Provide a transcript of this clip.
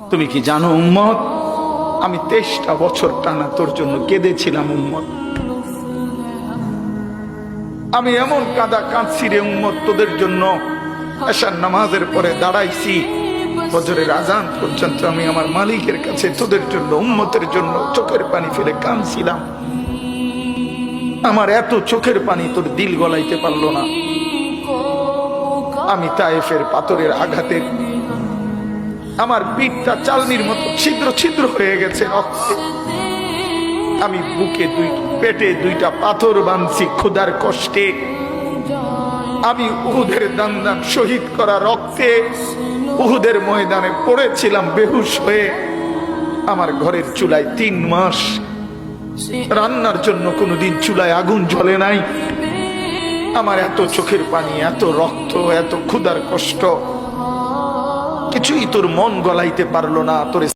তুমি কি জানো উম্মত, আমি 23টা বছর টানা তোর জন্য কেঁদেছিলাম উম্মত। আমি এমন কাঁদা কাঁদছি রে উম্মত তোদের জন্য। এশার নামাজের পরে দাঁড়াইছি, ফজরের আজান পর্যন্ত আমি আমার মালিকের কাছে তোদের জন্য, উম্মতের জন্য চোখের পানি ফেলে কাঁদছিলাম। আমার এত চোখের পানি তোর দিল গলাইতে পারলো না। আমি তায়েফের পাথরের আঘাতে আমার পিঠটা চালনির মতো ছিদ্র ছিদ্র হয়ে গেছে রক্তে। আমি বুকে পেটে 2টা পাথর বাঁধছি ক্ষুধার কষ্টে। আমি উহুদের দান দান শহীদ করা রক্তে উহুদের ময়দানে পড়েছিলাম বেহুশ হয়ে। আমার ঘরের চুলায় 3 মাস রান্নার জন্য কোনোদিন চুলায় আগুন জ্বলে নাই। আমার এত চোখের পানি, এত রক্ত, এত ক্ষুধার কষ্ট, কিছুই তোর মন গলাইতে পারলো না। তোর